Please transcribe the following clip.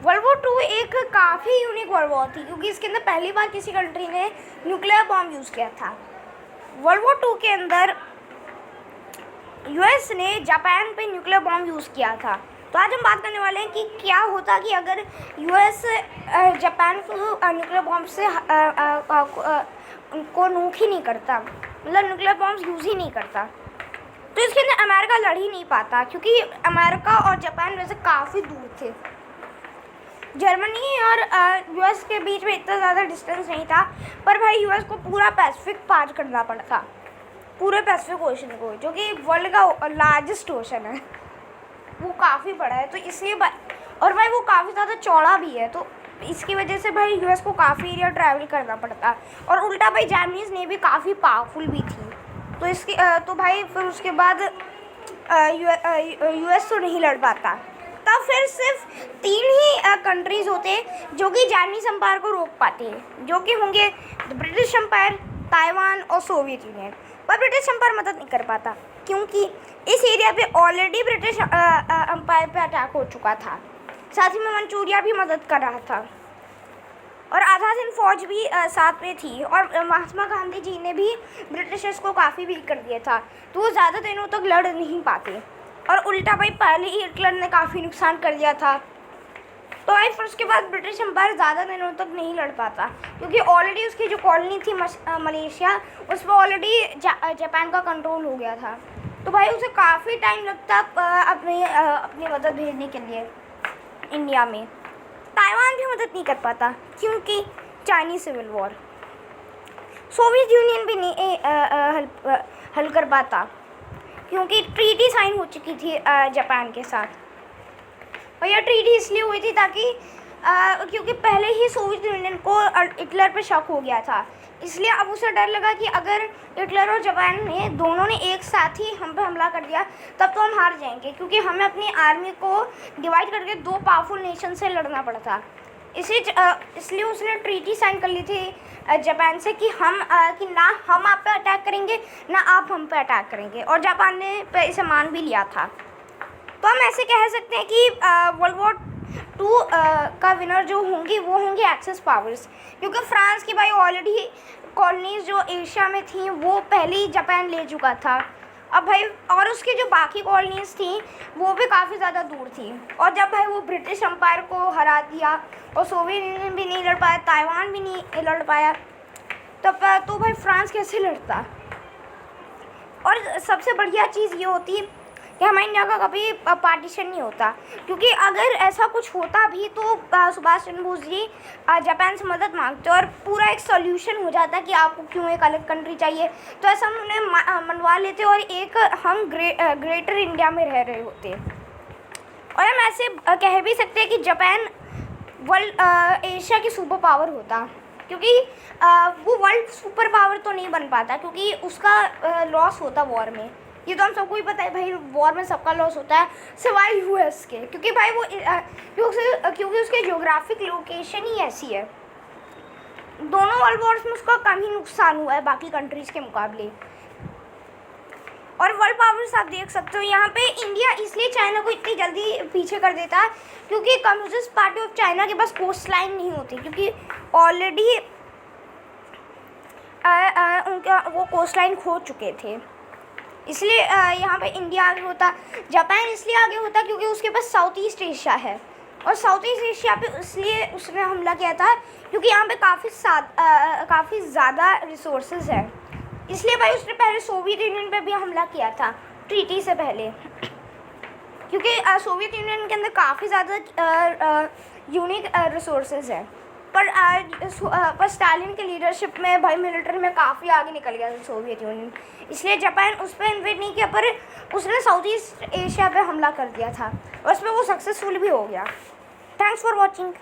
World war 2 एक काफ़ी unique world war थी क्योंकि इसके अंदर पहली बार किसी कंट्री ने न्यूक्लियर बॉम्ब यूज़ किया था। वर्ल्ड वॉर 2 के अंदर यूएस ने जापान पे न्यूक्लियर बॉम्ब यूज़ किया था। तो आज हम बात करने वाले हैं कि क्या होता कि अगर यूएस जापान को न्यूक्लियर बॉम्ब से को नूक ही नहीं करता, मतलब न्यूक्लियर बॉम्ब यूज़ ही नहीं करता, तो इसके अंदर अमेरिका लड़ ही नहीं पाता क्योंकि अमेरिका और जापान वैसे काफ़ी दूर थे। जर्मनी और यूएस के बीच में इतना ज़्यादा डिस्टेंस नहीं था, पर भाई यूएस को पूरा पैसिफिक पार करना पड़ता, पूरे पैसिफिक ओशन को, जो कि वर्ल्ड का लार्जेस्ट ओशन है, वो काफ़ी बड़ा है। तो इसलिए और भाई वो काफ़ी ज़्यादा चौड़ा भी है, तो इसकी वजह से भाई यूएस को काफ़ी एरिया ट्रैवल करना पड़ता। और उल्टा भाई जापानीज़ नेवी काफ़ी पावरफुल भी थी, तो इसकी तो भाई फिर उसके बाद यूएस तो नहीं लड़ पाता। तब फिर सिर्फ 3 ही कंट्रीज़ होते जो कि जापानीज़ एम्पायर को रोक पाते हैं, जो कि होंगे ब्रिटिश एम्पायर, ताइवान और सोवियत यूनियन। पर ब्रिटिश एम्पायर मदद नहीं कर पाता क्योंकि इस एरिया पे ऑलरेडी ब्रिटिश एम्पायर पे अटैक हो चुका था। साथ ही में मंचूरिया भी मदद कर रहा था और आधा दिन फौज भी साथ में थी, और महात्मा गांधी जी ने भी ब्रिटिशर्स को काफ़ी वीक कर दिया था, तो वो ज़्यादा दिनों तक लड़ नहीं पाते। और उल्टा भाई पहले ही हिटलर ने काफ़ी नुकसान कर दिया था, तो भाई फिर उसके बाद ब्रिटिश एम्पायर ज़्यादा दिनों तक नहीं लड़ पाता क्योंकि ऑलरेडी उसकी जो कॉलोनी थी मलेशिया, उस पर ऑलरेडी जापान का कंट्रोल हो गया था। तो भाई उसे काफ़ी टाइम लगता अपनी मदद भेजने के लिए इंडिया में। ताइवान भी मदद नहीं कर पाता क्योंकि Chinese civil war. Soviet Union भी नहीं हल कर पाता क्योंकि ट्रीटी साइन हो चुकी थी जापान के साथ, और यह ट्रीटी इसलिए हुई थी ताकि क्योंकि पहले ही सोवियत यूनियन को हिटलर पे शक हो गया था, इसलिए अब उसे डर लगा कि अगर हिटलर और जापान ने दोनों ने एक साथ ही हम पे हमला कर दिया तब तो हम हार जाएंगे, क्योंकि हमें अपनी आर्मी को डिवाइड करके 2 पावरफुल नेशन से लड़ना पड़ता। इसलिए उसने ट्रीटी साइन कर ली थी जापान से कि ना हम आप पे अटैक करेंगे ना आप हम पे अटैक करेंगे, और जापान ने इसे मान भी लिया था। तो हम ऐसे कह सकते हैं कि वर्ल्ड वॉर 2 का विनर जो होंगी वो होंगी एक्सेस पावर्स, क्योंकि फ्रांस की भाई ऑलरेडी कॉलोनीज जो एशिया में थी वो पहले ही जापान ले चुका था। अब भाई और उसकी जो बाकी कॉलोनीज थी वो भी काफ़ी ज़्यादा दूर थी, और जब भाई वो ब्रिटिश एम्पायर को हरा दिया और सोवियत यूनियन भी नहीं लड़ पाया, ताइवान भी नहीं लड़ पाया, तब तो भाई फ्रांस कैसे लड़ता। और सबसे बढ़िया चीज़ ये होती कि हमारे इंडिया का कभी पार्टीशन नहीं होता, क्योंकि अगर ऐसा कुछ होता भी तो सुभाष चंद्र बोस जी जापान से मदद मांगते और पूरा एक सॉल्यूशन हो जाता कि आपको क्यों एक अलग कंट्री चाहिए, तो ऐसा हम उन्हें मनवा लेते और एक हम ग्रेटर इंडिया में रह रहे होते। और हम ऐसे कह भी सकते हैं कि जापान वर्ल्ड एशिया की सुपर पावर होता, क्योंकि वो वर्ल्ड सुपर पावर तो नहीं बन पाता क्योंकि उसका लॉस होता वॉर में। ये तो हम सबको ही पता है भाई, वॉर में सबका लॉस होता है सिवाय यूएस के, क्योंकि भाई वो क्योंकि उसके ज्योग्राफिक लोकेशन ही ऐसी है। दोनों वर्ल्ड वॉर्स में उसका कम ही नुकसान हुआ है बाकी कंट्रीज़ के मुकाबले। और वर्ल्ड पावर्स आप देख सकते हो यहाँ पे इंडिया इसलिए चाइना को इतनी जल्दी पीछे कर देता है क्योंकि कम्युनिस्ट पार्टी ऑफ चाइना के पास कोस्ट लाइन नहीं होती, क्योंकि ऑलरेडी उनका वो कोस्ट लाइन खो चुके थे, इसलिए यहाँ पे इंडिया आगे होता। जापान इसलिए आगे होता क्योंकि उसके पास साउथ ईस्ट एशिया है, और साउथ ईस्ट एशिया पे इसलिए उसने हमला किया था क्योंकि यहाँ पे काफ़ी ज़्यादा रिसोर्सेज है, इसलिए भाई उसने पहले सोवियत यूनियन पे भी हमला किया था ट्रीटी से पहले, क्योंकि सोवियत यूनियन के अंदर काफ़ी ज़्यादा यूनिक रिसोर्सेज है। पर स्टालिन के लीडरशिप में भाई मिलिट्री में काफ़ी आगे निकल गया था सोवियत यूनियन, इसलिए जापान उस पर इन्वेट नहीं किया, पर उसने साउथ ईस्ट एशिया पे हमला कर दिया था और उसमें वो सक्सेसफुल भी हो गया। Thanks for watching.